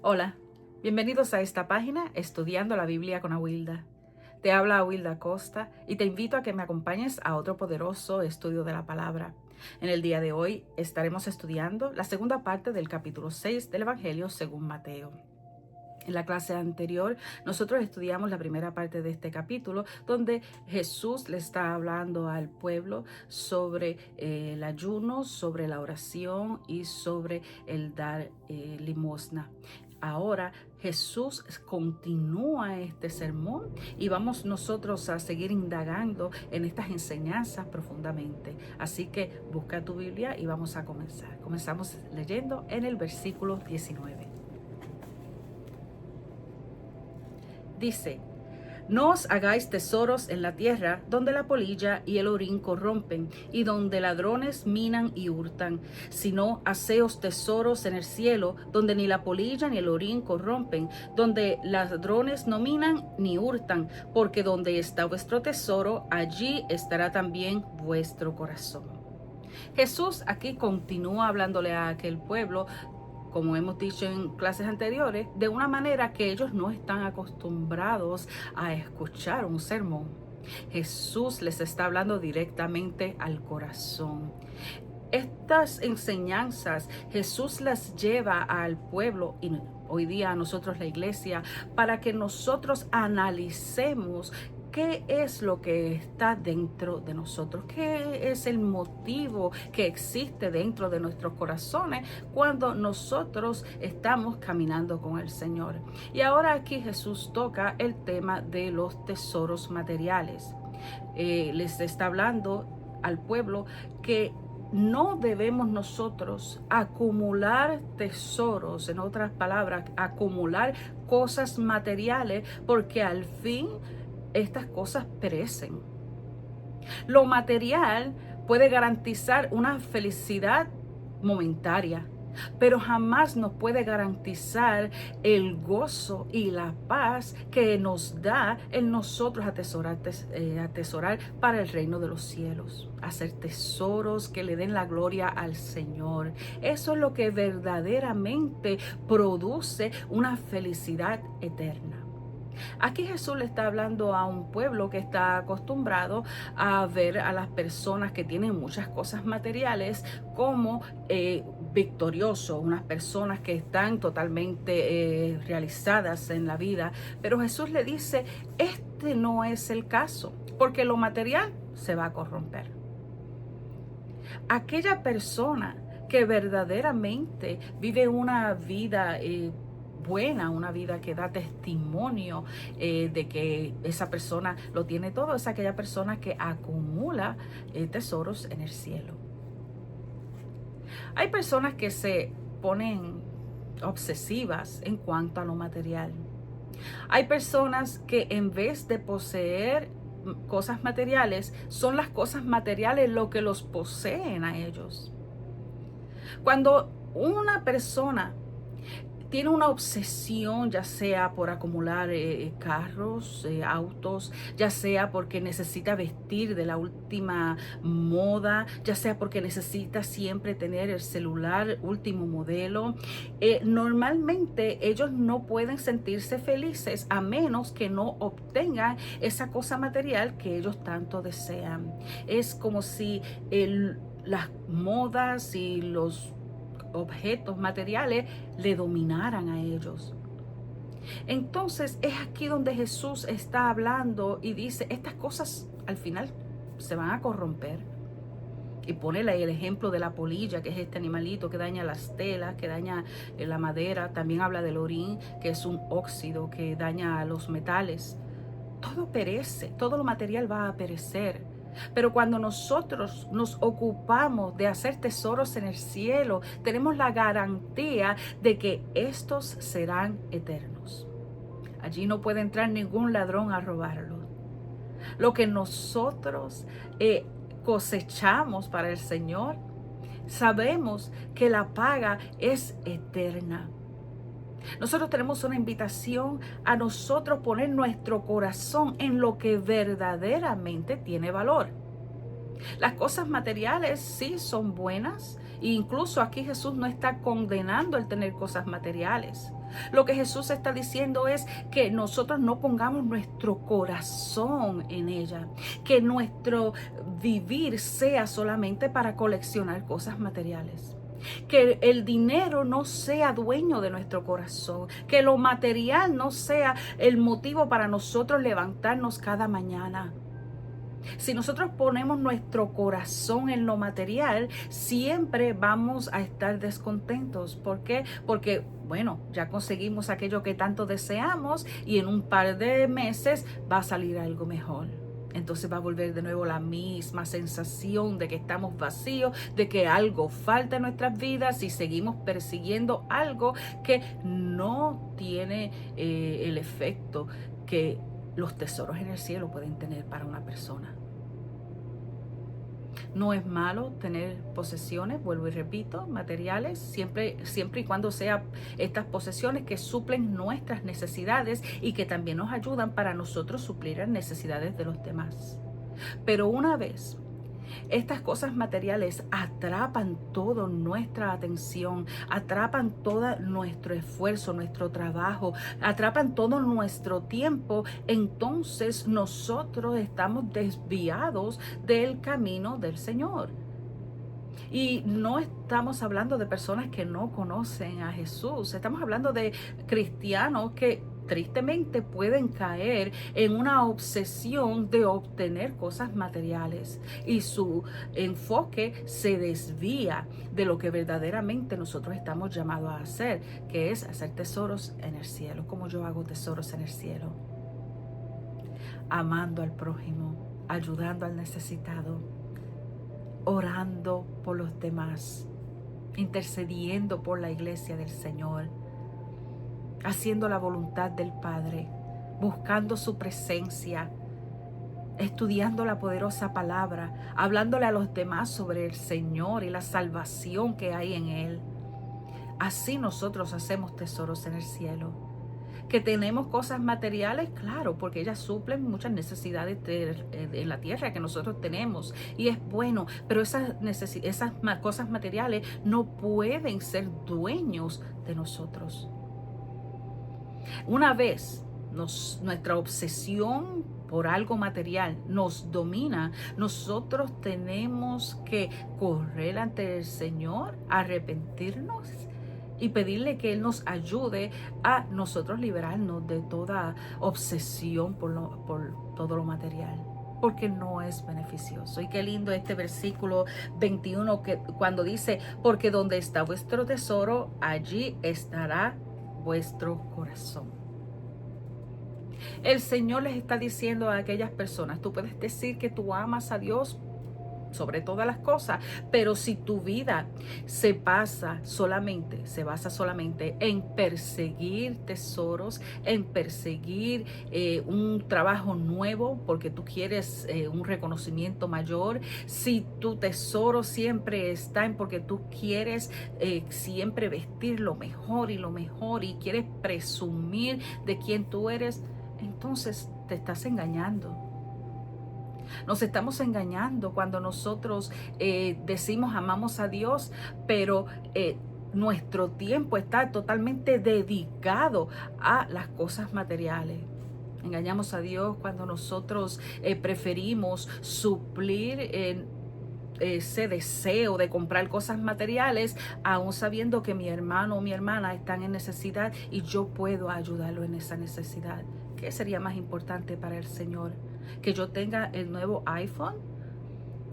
Hola, bienvenidos a esta página Estudiando la Biblia con Awilda. Te habla Awilda Costa y te invito a que me acompañes a otro poderoso estudio de la palabra. En el día de hoy estaremos estudiando la segunda parte del capítulo 6 del Evangelio según Mateo. En la clase anterior, nosotros estudiamos la primera parte de este capítulo, donde Jesús le está hablando al pueblo sobre el ayuno, sobre la oración y sobre el dar limosna. Ahora Jesús continúa este sermón y vamos nosotros a seguir indagando en estas enseñanzas profundamente. Así que busca tu Biblia y vamos a comenzar. Comenzamos leyendo en el versículo 19. Dice: No os hagáis tesoros en la tierra, donde la polilla y el orín corrompen, y donde ladrones minan y hurtan, sino haceos tesoros en el cielo, donde ni la polilla ni el orín corrompen, donde ladrones no minan ni hurtan, porque donde está vuestro tesoro, allí estará también vuestro corazón. Jesús aquí continúa hablándole a aquel pueblo, como hemos dicho en clases anteriores, de una manera que ellos no están acostumbrados a escuchar un sermón. Jesús les está hablando directamente al corazón. Estas enseñanzas Jesús las lleva al pueblo y hoy día a nosotros, la iglesia, para que nosotros analicemos qué es lo que está dentro de nosotros, qué es el motivo que existe dentro de nuestros corazones cuando nosotros estamos caminando con el Señor. Y ahora aquí Jesús toca el tema de los tesoros materiales. Les está hablando al pueblo que no debemos nosotros acumular tesoros, en otras palabras, acumular cosas materiales, porque al fin estas cosas perecen. Lo material puede garantizar una felicidad momentaria, pero jamás nos puede garantizar el gozo y la paz que nos da el nosotros atesorar para el reino de los cielos, hacer tesoros que le den la gloria al Señor. Eso es lo que verdaderamente produce una felicidad eterna. Aquí Jesús le está hablando a un pueblo que está acostumbrado a ver a las personas que tienen muchas cosas materiales como victoriosos, unas personas que están totalmente realizadas en la vida. Pero Jesús le dice, este no es el caso, porque lo material se va a corromper. Aquella persona que verdaderamente vive una vida buena, una vida que da testimonio de que esa persona lo tiene todo, es aquella persona que acumula tesoros en el cielo. Hay personas que se ponen obsesivas en cuanto a lo material. Hay personas que en vez de poseer cosas materiales, son las cosas materiales lo que los poseen a ellos. Cuando una persona tiene una obsesión, ya sea por acumular carros, autos, ya sea porque necesita vestir de la última moda, ya sea porque necesita siempre tener el celular último modelo. Normalmente ellos no pueden sentirse felices a menos que no obtengan esa cosa material que ellos tanto desean. Es como si las modas y los objetos materiales le dominaran a ellos. Entonces es aquí donde Jesús está hablando y dice, estas cosas al final se van a corromper. Y pone el ejemplo de la polilla, que es este animalito que daña las telas, que daña la madera. También habla del orín, que es un óxido que daña los metales. Todo perece, todo lo material va a perecer. Pero cuando nosotros nos ocupamos de hacer tesoros en el cielo, tenemos la garantía de que estos serán eternos. Allí no puede entrar ningún ladrón a robarlo. Lo que nosotros cosechamos para el Señor, sabemos que la paga es eterna. Nosotros tenemos una invitación a nosotros poner nuestro corazón en lo que verdaderamente tiene valor. Las cosas materiales sí son buenas. E incluso aquí Jesús no está condenando el tener cosas materiales. Lo que Jesús está diciendo es que nosotros no pongamos nuestro corazón en ella, que nuestro vivir sea solamente para coleccionar cosas materiales. Que el dinero no sea dueño de nuestro corazón, que lo material no sea el motivo para nosotros levantarnos cada mañana. Si nosotros ponemos nuestro corazón en lo material, siempre vamos a estar descontentos. ¿Por qué? Porque, bueno, ya conseguimos aquello que tanto deseamos y en un par de meses va a salir algo mejor. Entonces va a volver de nuevo la misma sensación de que estamos vacíos, de que algo falta en nuestras vidas y seguimos persiguiendo algo que no tiene el efecto que los tesoros en el cielo pueden tener para una persona. No es malo tener posesiones, vuelvo y repito, materiales, siempre y cuando sean estas posesiones que suplen nuestras necesidades y que también nos ayudan para nosotros suplir las necesidades de los demás. Pero una vez estas cosas materiales atrapan toda nuestra atención, atrapan todo nuestro esfuerzo, nuestro trabajo, atrapan todo nuestro tiempo, entonces nosotros estamos desviados del camino del Señor. Y no estamos hablando de personas que no conocen a Jesús, estamos hablando de cristianos que tristemente pueden caer en una obsesión de obtener cosas materiales y su enfoque se desvía de lo que verdaderamente nosotros estamos llamados a hacer, que es hacer tesoros en el cielo. Como yo hago tesoros en el cielo, amando al prójimo, ayudando al necesitado, orando por los demás, intercediendo por la iglesia del Señor, haciendo la voluntad del Padre, buscando su presencia, estudiando la poderosa palabra, hablándole a los demás sobre el Señor y la salvación que hay en Él. Así nosotros hacemos tesoros en el cielo. Que tenemos cosas materiales, claro, porque ellas suplen muchas necesidades de la tierra que nosotros tenemos y es bueno, pero esas cosas materiales no pueden ser dueños de nosotros. Una vez nuestra obsesión por algo material nos domina, nosotros tenemos que correr ante el Señor, arrepentirnos y pedirle que Él nos ayude a nosotros liberarnos de toda obsesión por todo lo material, porque no es beneficioso. Y qué lindo este versículo 21 cuando dice, porque donde está vuestro tesoro, allí estará vuestro corazón. El Señor les está diciendo a aquellas personas, tú puedes decir que tú amas a Dios sobre todas las cosas, pero si tu vida se basa solamente en perseguir tesoros, en perseguir un trabajo nuevo porque tú quieres un reconocimiento mayor, si tu tesoro siempre está en porque tú quieres siempre vestir lo mejor y quieres presumir de quién tú eres, entonces te estás engañando. Nos estamos engañando cuando nosotros decimos amamos a Dios, pero nuestro tiempo está totalmente dedicado a las cosas materiales. Engañamos a Dios cuando nosotros preferimos suplir ese deseo de comprar cosas materiales, aún sabiendo que mi hermano o mi hermana están en necesidad y yo puedo ayudarlo en esa necesidad. ¿Qué sería más importante para el Señor? ¿Que yo tenga el nuevo iPhone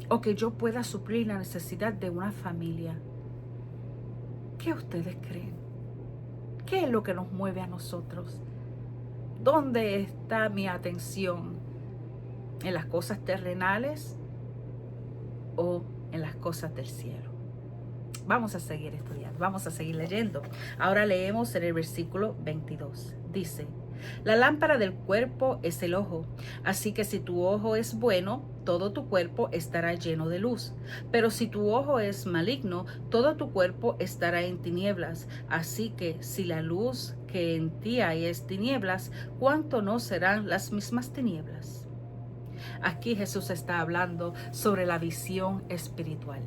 o que yo pueda suplir la necesidad de una familia? ¿Qué ustedes creen? ¿Qué es lo que nos mueve a nosotros? ¿Dónde está mi atención? ¿En las cosas terrenales o en las cosas del cielo? Vamos a seguir estudiando, vamos a seguir leyendo. Ahora leemos en el versículo 22. Dice, la lámpara del cuerpo es el ojo, así que si tu ojo es bueno, todo tu cuerpo estará lleno de luz. Pero si tu ojo es maligno, todo tu cuerpo estará en tinieblas. Así que si la luz que en ti hay es tinieblas, ¿cuánto no serán las mismas tinieblas? Aquí Jesús está hablando sobre la visión espiritual.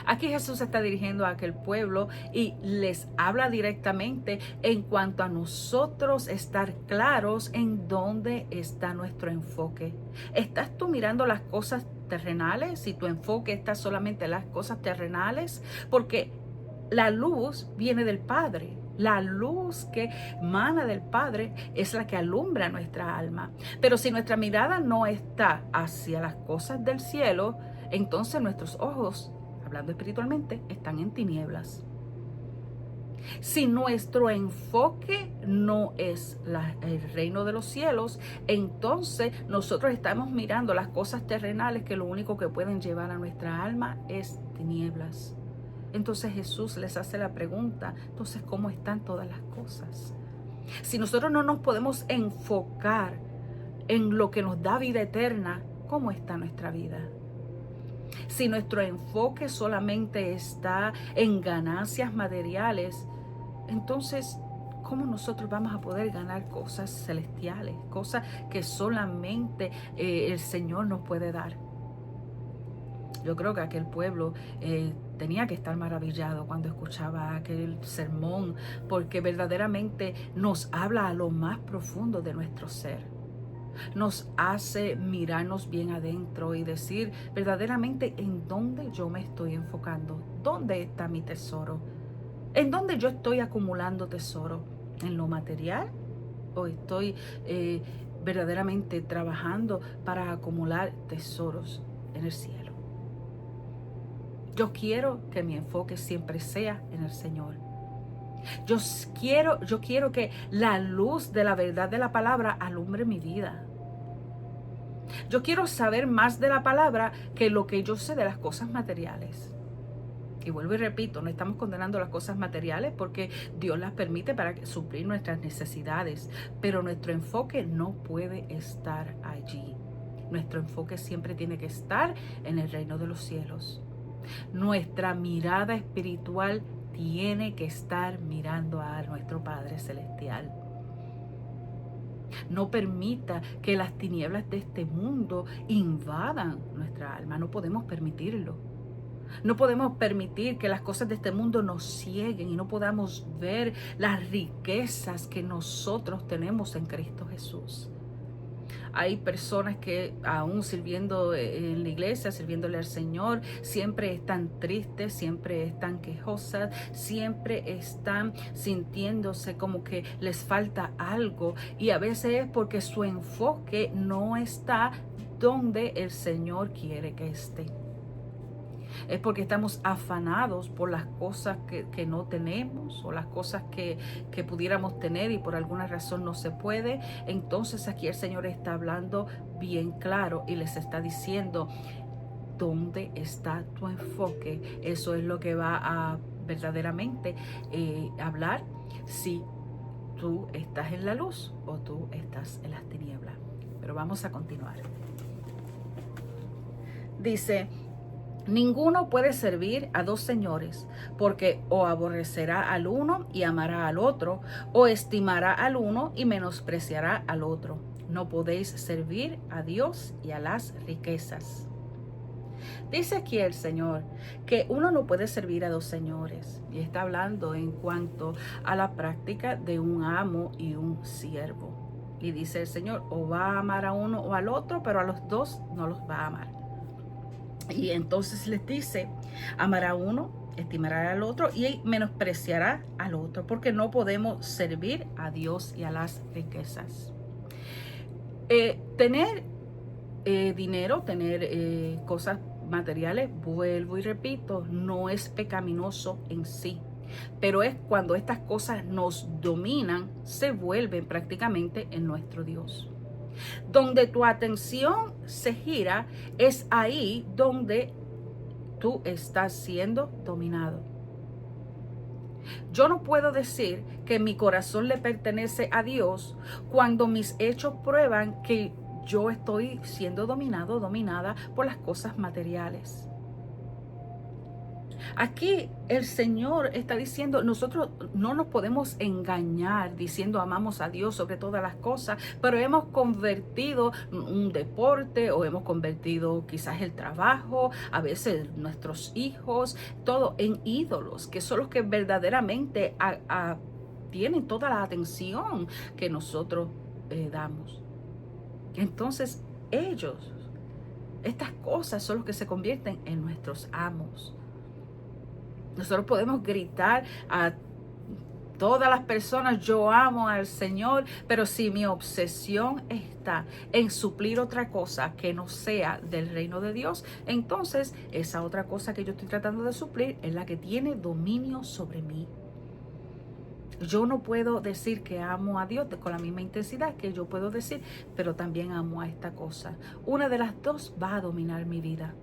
Aquí Jesús se está dirigiendo a aquel pueblo y les habla directamente en cuanto a nosotros estar claros en dónde está nuestro enfoque. ¿Estás tú mirando las cosas terrenales? Si tu enfoque está solamente en las cosas terrenales, porque la luz viene del Padre. La luz que emana del Padre es la que alumbra nuestra alma. Pero si nuestra mirada no está hacia las cosas del cielo, entonces nuestros ojos, hablando espiritualmente, están en tinieblas. Si nuestro enfoque no es el reino de los cielos, entonces nosotros estamos mirando las cosas terrenales que lo único que pueden llevar a nuestra alma es tinieblas. Entonces Jesús les hace la pregunta, entonces, ¿cómo están todas las cosas? Si nosotros no nos podemos enfocar en lo que nos da vida eterna, ¿cómo está nuestra vida? Si nuestro enfoque solamente está en ganancias materiales, entonces, ¿cómo nosotros vamos a poder ganar cosas celestiales? Cosas que solamente el Señor nos puede dar. Yo creo que aquel pueblo tenía que estar maravillado cuando escuchaba aquel sermón, porque verdaderamente nos habla a lo más profundo de nuestro ser. Nos hace mirarnos bien adentro y decir verdaderamente en dónde yo me estoy enfocando, dónde está mi tesoro, en dónde yo estoy acumulando tesoro, en lo material o estoy verdaderamente trabajando para acumular tesoros en el cielo. Yo quiero que mi enfoque siempre sea en el Señor. Yo quiero que la luz de la verdad de la palabra alumbre mi vida. Yo quiero saber más de la palabra que lo que yo sé de las cosas materiales. Y vuelvo y repito, no estamos condenando las cosas materiales porque Dios las permite para suplir nuestras necesidades. Pero nuestro enfoque no puede estar allí. Nuestro enfoque siempre tiene que estar en el reino de los cielos. Nuestra mirada espiritual tiene que estar mirando a nuestro Padre Celestial. No permita que las tinieblas de este mundo invadan nuestra alma. No podemos permitirlo. No podemos permitir que las cosas de este mundo nos cieguen y no podamos ver las riquezas que nosotros tenemos en Cristo Jesús. Hay personas que aún sirviendo en la iglesia, sirviéndole al Señor, siempre están tristes, siempre están quejosas, siempre están sintiéndose como que les falta algo. Y a veces es porque su enfoque no está donde el Señor quiere que esté. Es porque estamos afanados por las cosas que no tenemos o las cosas que pudiéramos tener y por alguna razón no se puede. Entonces aquí el Señor está hablando bien claro y les está diciendo dónde está tu enfoque. Eso es lo que va a verdaderamente hablar si tú estás en la luz o tú estás en las tinieblas. Pero vamos a continuar. Dice: ninguno puede servir a dos señores, porque o aborrecerá al uno y amará al otro, o estimará al uno y menospreciará al otro. No podéis servir a Dios y a las riquezas. Dice aquí el Señor que uno no puede servir a dos señores, y está hablando en cuanto a la práctica de un amo y un siervo. Y dice el Señor, o va a amar a uno o al otro, pero a los dos no los va a amar. Y entonces les dice, amará a uno, estimará al otro y menospreciará al otro, porque no podemos servir a Dios y a las riquezas. Tener dinero, tener cosas materiales, vuelvo y repito, no es pecaminoso en sí. Pero es cuando estas cosas nos dominan, se vuelven prácticamente en nuestro Dios. Donde tu atención se gira, es ahí donde tú estás siendo dominado. Yo no puedo decir que mi corazón le pertenece a Dios cuando mis hechos prueban que yo estoy siendo dominado, dominada por las cosas materiales. Aquí el Señor está diciendo, nosotros no nos podemos engañar diciendo amamos a Dios sobre todas las cosas, pero hemos convertido un deporte o hemos convertido quizás el trabajo, a veces nuestros hijos, todo en ídolos, que son los que verdaderamente tienen toda la atención que nosotros damos. Entonces ellos, estas cosas son los que se convierten en nuestros amos. Nosotros podemos gritar a todas las personas, yo amo al Señor, pero si mi obsesión está en suplir otra cosa que no sea del reino de Dios, entonces esa otra cosa que yo estoy tratando de suplir es la que tiene dominio sobre mí. Yo no puedo decir que amo a Dios con la misma intensidad que yo puedo decir, pero también amo a esta cosa. Una de las dos va a dominar mi vida.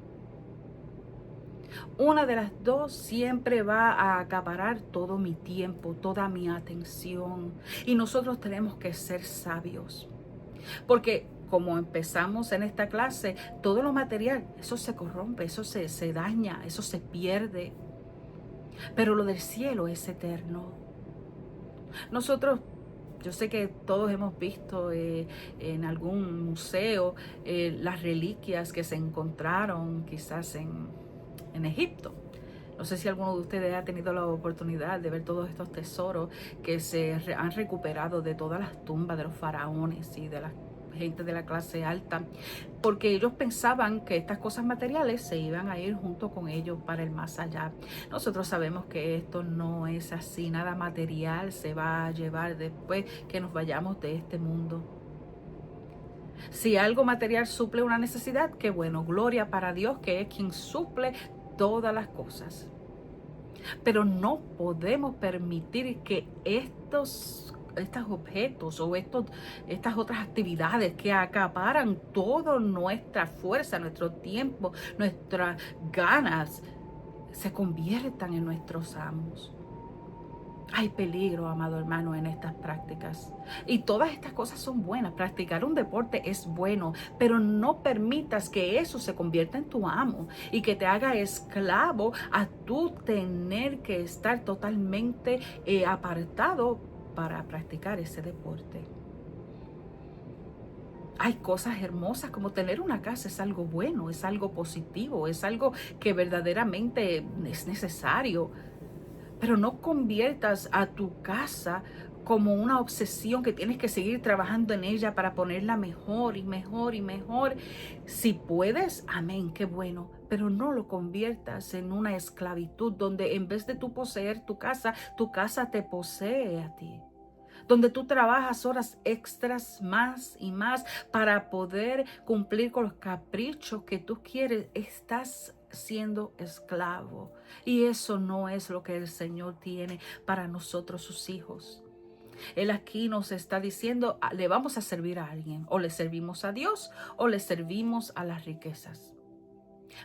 Una de las dos siempre va a acaparar todo mi tiempo, toda mi atención. Y nosotros tenemos que ser sabios. Porque como empezamos en esta clase, todo lo material, eso se corrompe, eso se daña, eso se pierde. Pero lo del cielo es eterno. Nosotros, yo sé que todos hemos visto en algún museo las reliquias que se encontraron quizás en Egipto. No sé si alguno de ustedes ha tenido la oportunidad de ver todos estos tesoros que se han recuperado de todas las tumbas de los faraones y de la gente de la clase alta, porque ellos pensaban que estas cosas materiales se iban a ir junto con ellos para el más allá. Nosotros sabemos que esto no es así, nada material se va a llevar después que nos vayamos de este mundo. Si algo material suple una necesidad, qué bueno, gloria para Dios, que es quien suple todas las cosas. Pero no podemos permitir que estos objetos o estas otras actividades que acaparan toda nuestra fuerza, nuestro tiempo, nuestras ganas, se conviertan en nuestros amos. Hay peligro, amado hermano, en estas prácticas. Y todas estas cosas son buenas. Practicar un deporte es bueno, pero no permitas que eso se convierta en tu amo y que te haga esclavo a tú tener que estar totalmente apartado para practicar ese deporte. Hay cosas hermosas como tener una casa, es algo bueno, es algo positivo, es algo que verdaderamente es necesario. Pero no conviertas a tu casa como una obsesión que tienes que seguir trabajando en ella para ponerla mejor y mejor y mejor. Si puedes, amén, qué bueno. Pero no lo conviertas en una esclavitud donde en vez de tú poseer tu casa te posee a ti. Donde tú trabajas horas extras más y más para poder cumplir con los caprichos que tú quieres. Estás siendo esclavo. Y eso no es lo que el Señor tiene para nosotros, sus hijos. Él aquí nos está diciendo, le vamos a servir a alguien. O le servimos a Dios o le servimos a las riquezas.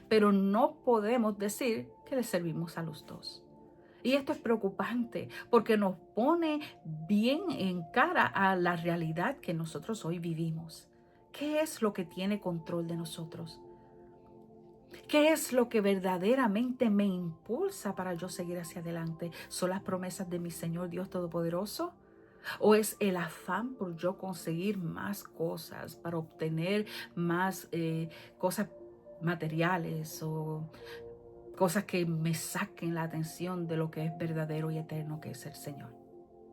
Pero no podemos decir que le servimos a los dos. Y esto es preocupante porque nos pone bien en cara a la realidad que nosotros hoy vivimos. ¿Qué es lo que tiene control de nosotros? ¿Qué es lo que verdaderamente me impulsa para yo seguir hacia adelante? ¿Son las promesas de mi Señor Dios Todopoderoso? ¿O es el afán por yo conseguir más cosas, para obtener más cosas materiales o cosas que me saquen la atención de lo que es verdadero y eterno, que es el Señor?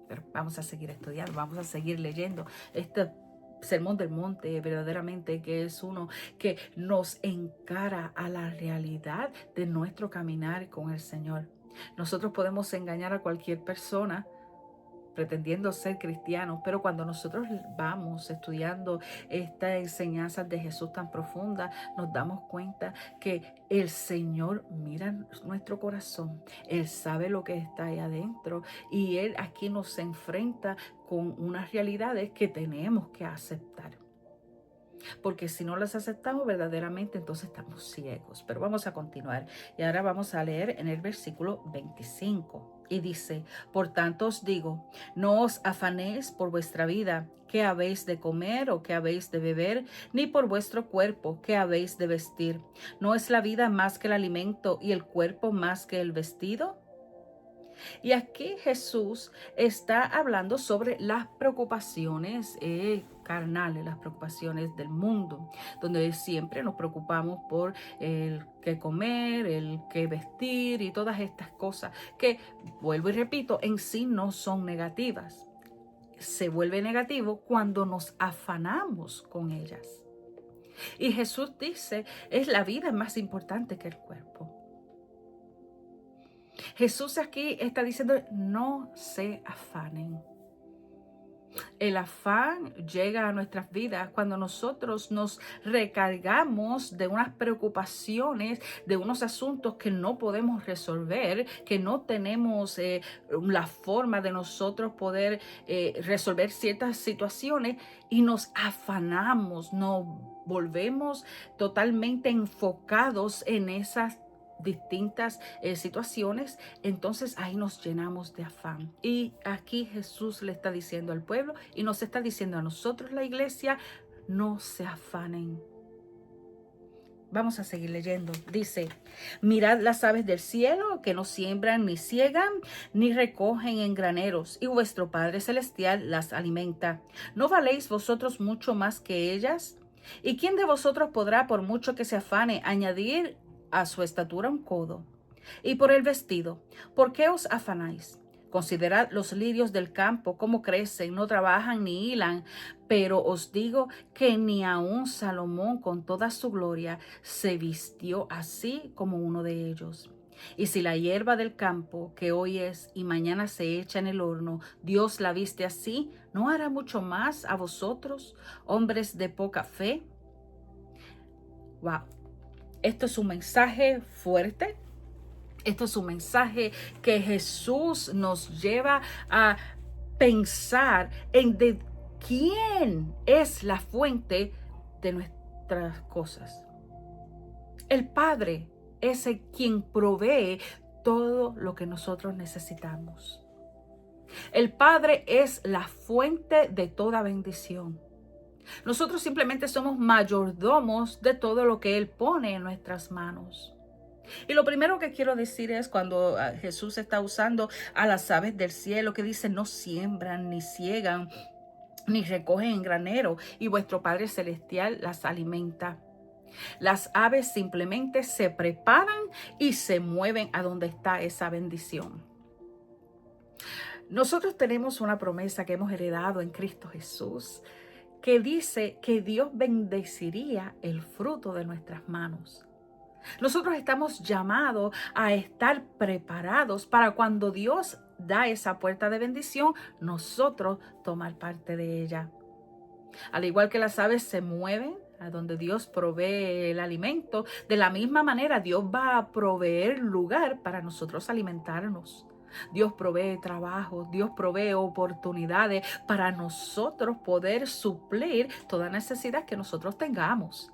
Pero vamos a seguir estudiando, vamos a seguir leyendo este Sermón del Monte, verdaderamente que es uno que nos encara a la realidad de nuestro caminar con el Señor. Nosotros podemos engañar a cualquier persona pretendiendo ser cristianos, pero cuando nosotros vamos estudiando estas enseñanzas de Jesús tan profundas, nos damos cuenta que el Señor mira nuestro corazón, Él sabe lo que está ahí adentro y Él aquí nos enfrenta con unas realidades que tenemos que aceptar. porque si no las aceptamos verdaderamente, entonces estamos ciegos. Pero vamos a continuar y ahora vamos a leer en el versículo 25. Y dice, por tanto os digo, no os afanéis por vuestra vida, qué habéis de comer o qué habéis de beber, ni por vuestro cuerpo, qué habéis de vestir. ¿No es la vida más que el alimento y el cuerpo más que el vestido? Y aquí Jesús está hablando sobre las preocupaciones carnales, las preocupaciones del mundo, donde siempre nos preocupamos por el qué comer, el qué vestir y todas estas cosas que, vuelvo y repito, en sí no son negativas. Se vuelve negativo cuando nos afanamos con ellas. Y Jesús dice, es la vida más importante que el cuerpo. Jesús aquí está diciendo, no se afanen. El afán llega a nuestras vidas cuando nosotros nos recargamos de unas preocupaciones, de unos asuntos que no podemos resolver, que no tenemos la forma de nosotros poder resolver ciertas situaciones y nos afanamos, nos volvemos totalmente enfocados en esas distintas situaciones, entonces ahí nos llenamos de afán. Y aquí Jesús le está diciendo al pueblo y nos está diciendo a nosotros, la iglesia, no se afanen. Vamos a seguir leyendo. Dice, mirad las aves del cielo, que no siembran, ni siegan, ni recogen en graneros, y vuestro Padre Celestial las alimenta. ¿No valéis vosotros mucho más que ellas? ¿Y quién de vosotros podrá, por mucho que se afane, añadir a su estatura un codo? Y por el vestido, ¿por qué os afanáis? Considerad los lirios del campo, cómo crecen, no trabajan ni hilan, pero os digo que ni aun Salomón con toda su gloria se vistió así como uno de ellos. Y si la hierba del campo, que hoy es y mañana se echa en el horno, Dios la viste así, ¿no hará mucho más a vosotros, hombres de poca fe? Wow. Esto es un mensaje fuerte. Esto es un mensaje que Jesús nos lleva a pensar en de quién es la fuente de nuestras cosas. El Padre es el quien provee todo lo que nosotros necesitamos. El Padre es la fuente de toda bendición. Nosotros simplemente somos mayordomos de todo lo que Él pone en nuestras manos. Y lo primero que quiero decir es cuando Jesús está usando a las aves del cielo, que dice, no siembran, ni ciegan, ni recogen en granero, y vuestro Padre Celestial las alimenta. Las aves simplemente se preparan y se mueven a donde está esa bendición. Nosotros tenemos una promesa que hemos heredado en Cristo Jesús, que dice que Dios bendeciría el fruto de nuestras manos. Nosotros estamos llamados a estar preparados para cuando Dios da esa puerta de bendición, nosotros tomar parte de ella. Al igual que las aves se mueven a donde Dios provee el alimento, de la misma manera Dios va a proveer lugar para nosotros alimentarnos. Dios provee trabajo, Dios provee oportunidades para nosotros poder suplir toda necesidad que nosotros tengamos.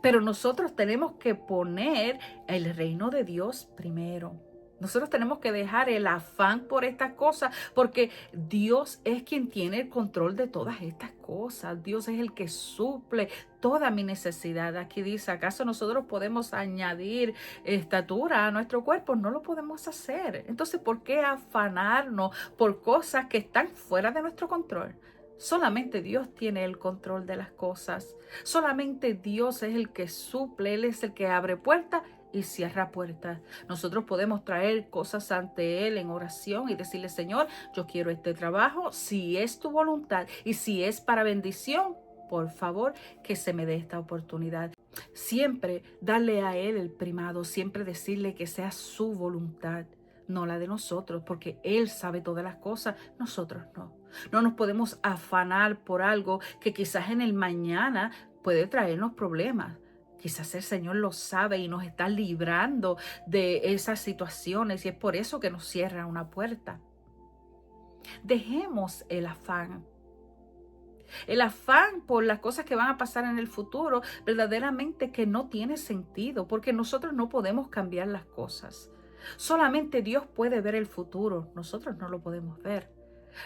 Pero nosotros tenemos que poner el reino de Dios primero. Nosotros tenemos que dejar el afán por estas cosas, porque Dios es quien tiene el control de todas estas cosas. Dios es el que suple toda mi necesidad. Aquí dice, ¿acaso nosotros podemos añadir estatura a nuestro cuerpo? No lo podemos hacer. Entonces, ¿por qué afanarnos por cosas que están fuera de nuestro control? Solamente Dios tiene el control de las cosas. Solamente Dios es el que suple, Él es el que abre puertas y cierra puertas. Nosotros podemos traer cosas ante Él en oración y decirle, Señor, yo quiero este trabajo, si es tu voluntad y si es para bendición, por favor, que se me dé esta oportunidad. Siempre darle a Él el primado, siempre decirle que sea su voluntad, no la de nosotros, porque Él sabe todas las cosas, nosotros no. No nos podemos afanar por algo que quizás en el mañana puede traernos problemas. Quizás el Señor lo sabe y nos está librando de esas situaciones y es por eso que nos cierra una puerta. Dejemos el afán. El afán por las cosas que van a pasar en el futuro, verdaderamente que no tiene sentido, porque nosotros no podemos cambiar las cosas. Solamente Dios puede ver el futuro, nosotros no lo podemos ver.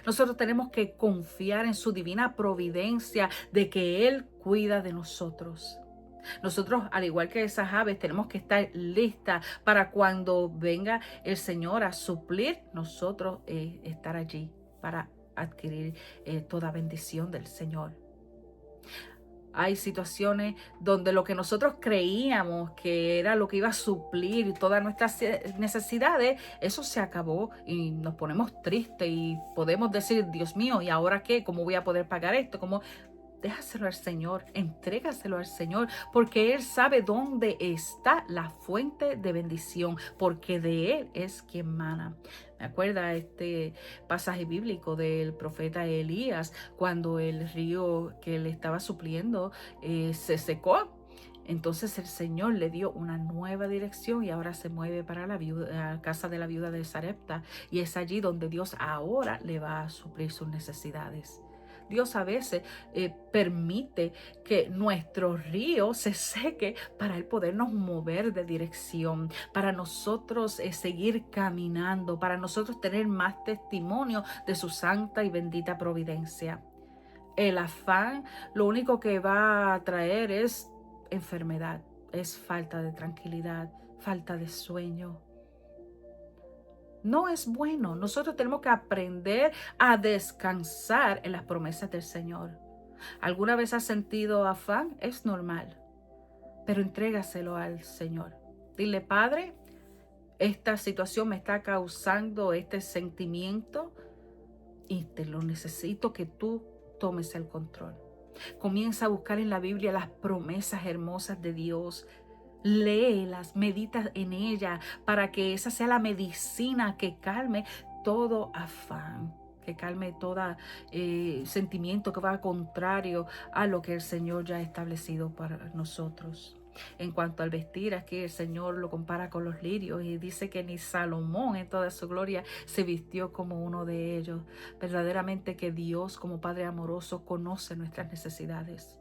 Nosotros tenemos que confiar en su divina providencia de que Él cuida de nosotros. Nosotros, al igual que esas aves, tenemos que estar listas para cuando venga el Señor a suplir, nosotros estar allí para adquirir toda bendición del Señor. Hay situaciones donde lo que nosotros creíamos que era lo que iba a suplir todas nuestras necesidades, eso se acabó y nos ponemos tristes y podemos decir, Dios mío, ¿y ahora qué? ¿Cómo voy a poder pagar esto? ¿Cómo? Déjaselo al Señor, entrégaselo al Señor, porque Él sabe dónde está la fuente de bendición, porque de Él es quien mana. Me acuerda este pasaje bíblico del profeta Elías, cuando el río que le estaba supliendo se secó. Entonces el Señor le dio una nueva dirección y ahora se mueve para la casa de la viuda de Sarepta, y es allí donde Dios ahora le va a suplir sus necesidades. Dios a veces permite que nuestro río se seque para Él podernos mover de dirección, para nosotros seguir caminando, para nosotros tener más testimonio de su santa y bendita providencia. El afán lo único que va a traer es enfermedad, es falta de tranquilidad, falta de sueño. No es bueno. Nosotros tenemos que aprender a descansar en las promesas del Señor. ¿Alguna vez has sentido afán? Es normal, pero entrégaselo al Señor. Dile, Padre, esta situación me está causando este sentimiento y te lo necesito que tú tomes el control. Comienza a buscar en la Biblia las promesas hermosas de Dios. Léelas, medita en ella para que esa sea la medicina que calme todo afán, que calme todo sentimiento que va contrario a lo que el Señor ya ha establecido para nosotros. En cuanto al vestir, aquí el Señor lo compara con los lirios y dice que ni Salomón en toda su gloria se vistió como uno de ellos. Verdaderamente que Dios, como Padre amoroso, conoce nuestras necesidades.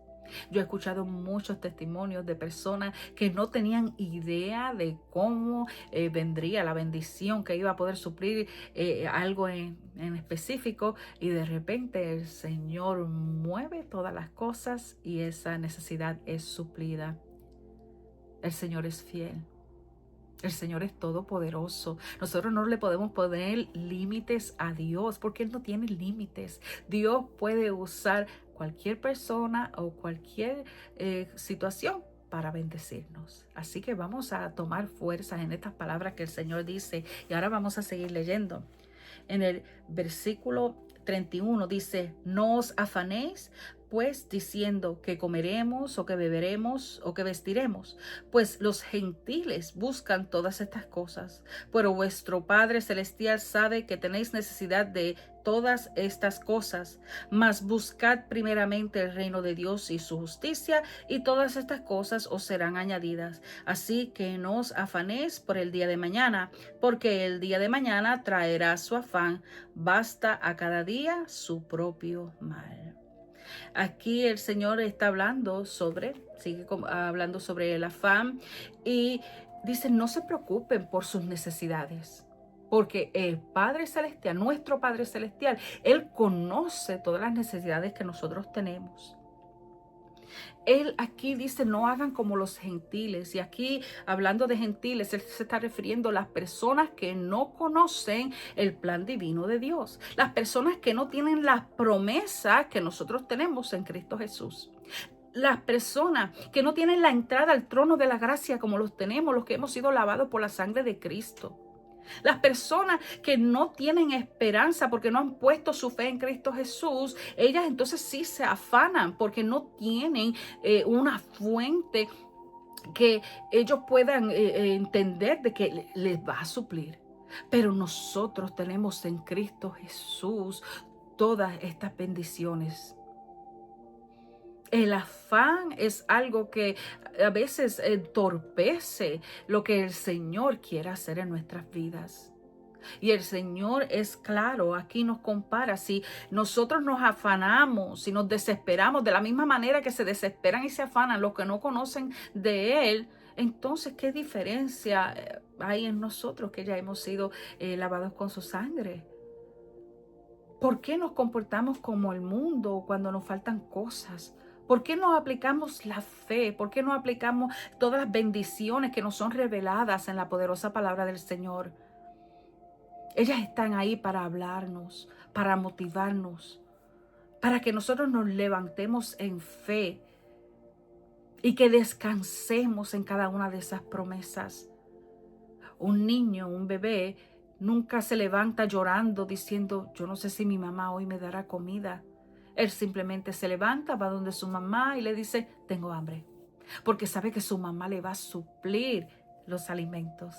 Yo he escuchado muchos testimonios de personas que no tenían idea de cómo vendría la bendición, que iba a poder suplir algo en específico, y de repente el Señor mueve todas las cosas y esa necesidad es suplida. El Señor es fiel. El Señor es todopoderoso. Nosotros no le podemos poner límites a Dios porque Él no tiene límites. Dios puede usar cualquier persona o cualquier situación para bendecirnos. Así que vamos a tomar fuerzas en estas palabras que el Señor dice. Y ahora vamos a seguir leyendo. En el versículo 31 dice, no os afanéis pues diciendo que comeremos o que beberemos o que vestiremos, pues los gentiles buscan todas estas cosas, pero vuestro Padre Celestial sabe que tenéis necesidad de todas estas cosas, mas buscad primeramente el reino de Dios y su justicia, y todas estas cosas os serán añadidas. Así que no os afanéis por el día de mañana, porque el día de mañana traerá su afán, basta a cada día su propio mal. Aquí el Señor está hablando sigue hablando sobre el afán y dice, no se preocupen por sus necesidades, porque el Padre Celestial, nuestro Padre Celestial, Él conoce todas las necesidades que nosotros tenemos. Él aquí dice, no hagan como los gentiles. Y aquí, hablando de gentiles, Él se está refiriendo a las personas que no conocen el plan divino de Dios. Las personas que no tienen las promesas que nosotros tenemos en Cristo Jesús. Las personas que no tienen la entrada al trono de la gracia como los tenemos, los que hemos sido lavados por la sangre de Cristo. Las personas que no tienen esperanza porque no han puesto su fe en Cristo Jesús, ellas entonces sí se afanan porque no tienen una fuente que ellos puedan entender de que les va a suplir. Pero nosotros tenemos en Cristo Jesús todas estas bendiciones. El afán es algo que a veces entorpece lo que el Señor quiere hacer en nuestras vidas. Y el Señor es claro, aquí nos compara. Si nosotros nos afanamos, si nos desesperamos de la misma manera que se desesperan y se afanan los que no conocen de Él, entonces, ¿qué diferencia hay en nosotros que ya hemos sido lavados con su sangre? ¿Por qué nos comportamos como el mundo cuando nos faltan cosas? ¿Por qué no aplicamos la fe? ¿Por qué no aplicamos todas las bendiciones que nos son reveladas en la poderosa palabra del Señor? Ellas están ahí para hablarnos, para motivarnos, para que nosotros nos levantemos en fe y que descansemos en cada una de esas promesas. Un niño, un bebé, nunca se levanta llorando diciendo, yo no sé si mi mamá hoy me dará comida. Él simplemente se levanta, va donde su mamá y le dice, tengo hambre, porque sabe que su mamá le va a suplir los alimentos.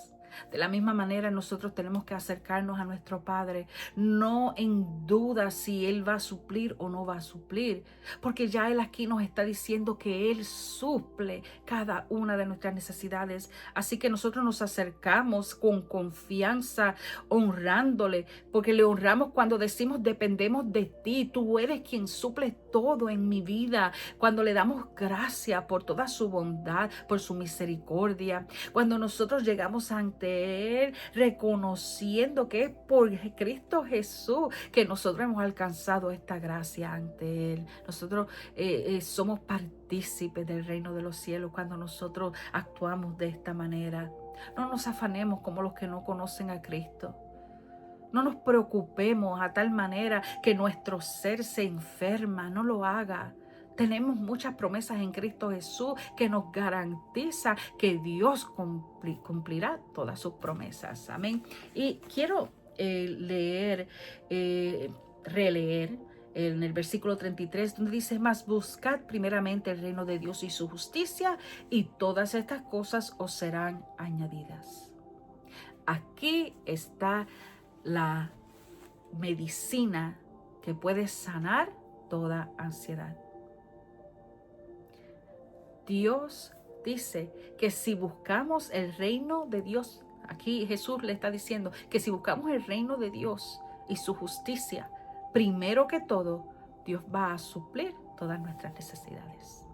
De la misma manera, nosotros tenemos que acercarnos a nuestro Padre, no en duda si Él va a suplir o no va a suplir, porque ya Él aquí nos está diciendo que Él suple cada una de nuestras necesidades. Así que nosotros nos acercamos con confianza, honrándole, porque le honramos cuando decimos dependemos de ti, tú eres quien suple todo en mi vida, cuando le damos gracias por toda su bondad, por su misericordia, cuando nosotros llegamos ante Él reconociendo que es por Cristo Jesús que nosotros hemos alcanzado esta gracia ante Él. Nosotros somos partícipes del reino de los cielos cuando nosotros actuamos de esta manera. No nos afanemos como los que no conocen a Cristo. No nos preocupemos a tal manera que nuestro ser se enferma, no lo haga. Tenemos muchas promesas en Cristo Jesús que nos garantiza que Dios cumplirá todas sus promesas. Amén. Y quiero releer en el versículo 33, donde dice, mas buscad primeramente el reino de Dios y su justicia, y todas estas cosas os serán añadidas. Aquí está la medicina que puede sanar toda ansiedad. Dios dice que si buscamos el reino de Dios, aquí Jesús le está diciendo que si buscamos el reino de Dios y su justicia, primero que todo, Dios va a suplir todas nuestras necesidades.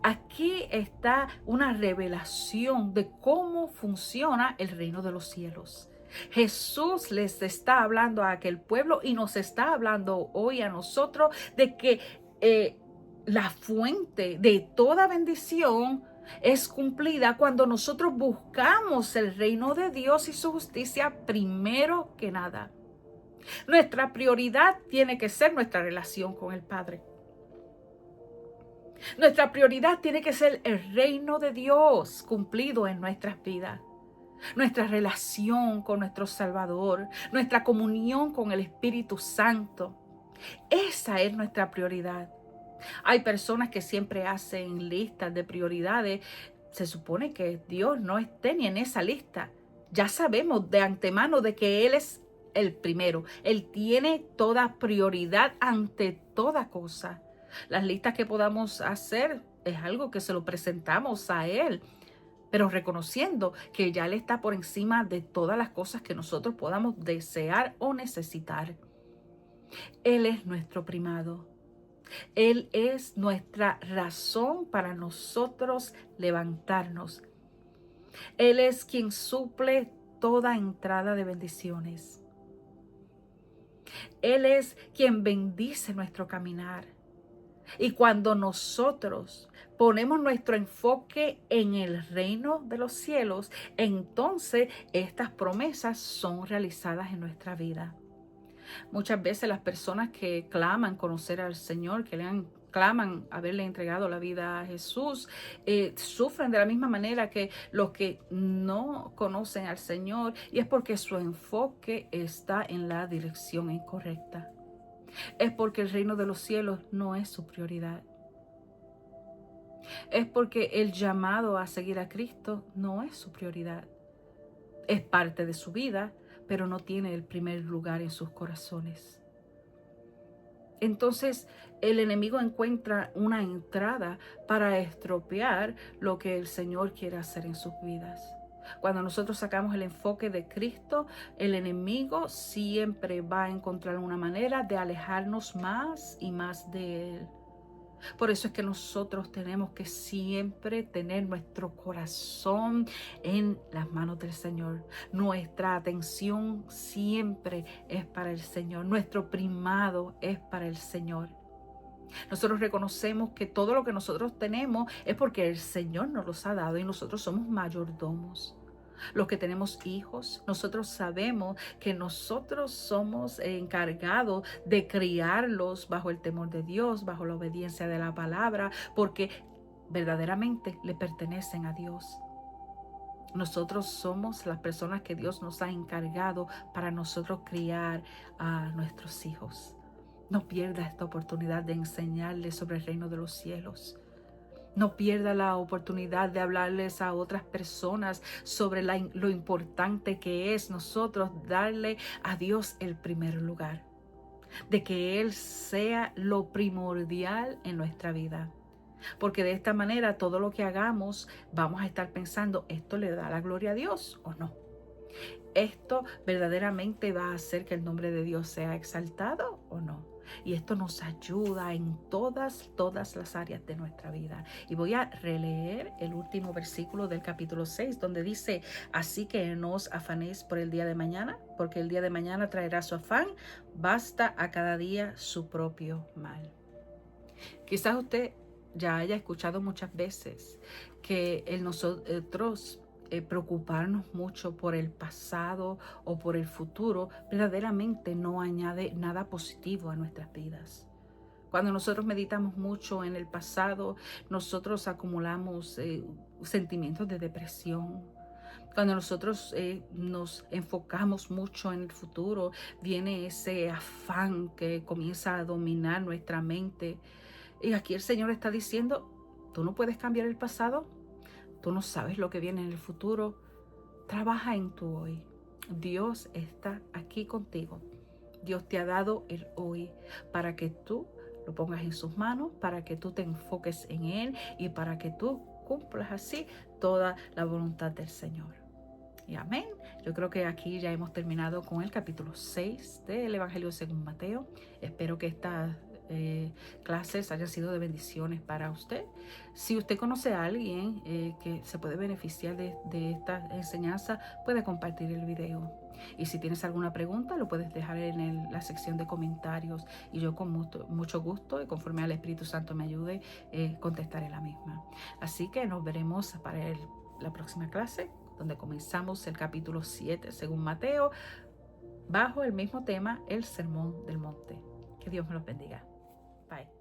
Aquí está una revelación de cómo funciona el reino de los cielos. Jesús les está hablando a aquel pueblo y nos está hablando hoy a nosotros de que la fuente de toda bendición es cumplida cuando nosotros buscamos el reino de Dios y su justicia primero que nada. Nuestra prioridad tiene que ser nuestra relación con el Padre. Nuestra prioridad tiene que ser el reino de Dios cumplido en nuestras vidas. Nuestra relación con nuestro Salvador, nuestra comunión con el Espíritu Santo. Esa es nuestra prioridad. Hay personas que siempre hacen listas de prioridades. Se supone que Dios no esté ni en esa lista. Ya sabemos de antemano de que Él es el primero. Él tiene toda prioridad ante toda cosa. Las listas que podamos hacer es algo que se lo presentamos a Él, pero reconociendo que ya Él está por encima de todas las cosas que nosotros podamos desear o necesitar. Él es nuestro primado. Él es nuestra razón para nosotros levantarnos. Él es quien suple toda entrada de bendiciones. Él es quien bendice nuestro caminar. Y cuando nosotros ponemos nuestro enfoque en el reino de los cielos, entonces estas promesas son realizadas en nuestra vida. Muchas veces las personas que claman conocer al Señor, claman haberle entregado la vida a Jesús, sufren de la misma manera que los que no conocen al Señor, y es porque su enfoque está en la dirección incorrecta. Es porque el reino de los cielos no es su prioridad. Es porque el llamado a seguir a Cristo no es su prioridad. Es parte de su vida, pero no tiene el primer lugar en sus corazones. Entonces el enemigo encuentra una entrada para estropear lo que el Señor quiere hacer en sus vidas. Cuando nosotros sacamos el enfoque de Cristo, el enemigo siempre va a encontrar una manera de alejarnos más y más de Él. Por eso es que nosotros tenemos que siempre tener nuestro corazón en las manos del Señor. Nuestra atención siempre es para el Señor. Nuestro primado es para el Señor. Nosotros reconocemos que todo lo que nosotros tenemos es porque el Señor nos los ha dado y nosotros somos mayordomos. Los que tenemos hijos, nosotros sabemos que nosotros somos encargados de criarlos bajo el temor de Dios, bajo la obediencia de la palabra, porque verdaderamente le pertenecen a Dios. Nosotros somos las personas que Dios nos ha encargado para nosotros criar a nuestros hijos. No pierda esta oportunidad de enseñarles sobre el reino de los cielos. No pierda la oportunidad de hablarles a otras personas sobre lo importante que es nosotros darle a Dios el primer lugar. De que Él sea lo primordial en nuestra vida. Porque de esta manera todo lo que hagamos vamos a estar pensando, ¿esto le da la gloria a Dios o no? ¿Esto verdaderamente va a hacer que el nombre de Dios sea exaltado o no? Y esto nos ayuda en todas las áreas de nuestra vida. Y voy a releer el último versículo del capítulo 6, donde dice, así que no os afanéis por el día de mañana, porque el día de mañana traerá su afán, basta a cada día su propio mal. Quizás usted ya haya escuchado muchas veces que nosotros preocuparnos mucho por el pasado o por el futuro verdaderamente no añade nada positivo a nuestras vidas. Cuando nosotros meditamos mucho en el pasado, nosotros acumulamos sentimientos de depresión. Cuando nosotros nos enfocamos mucho en el futuro, viene ese afán que comienza a dominar nuestra mente. Y aquí el Señor está diciendo, tú no puedes cambiar el pasado, tú no sabes lo que viene en el futuro, trabaja en tu hoy. Dios está aquí contigo. Dios te ha dado el hoy para que tú lo pongas en sus manos, para que tú te enfoques en Él y para que tú cumplas así toda la voluntad del Señor. Y amén. Yo creo que aquí ya hemos terminado con el capítulo 6 del Evangelio según Mateo. Espero que estas clases hayan sido de bendiciones para usted. Si usted conoce a alguien que se puede beneficiar de esta enseñanza, puede compartir el video. Y si tienes alguna pregunta, lo puedes dejar en la sección de comentarios y yo con mucho gusto y conforme al Espíritu Santo me ayude, contestaré la misma. Así que nos veremos para la próxima clase, donde comenzamos el capítulo 7 según Mateo, bajo el mismo tema, el Sermón del Monte. Que Dios me los bendiga. Bye.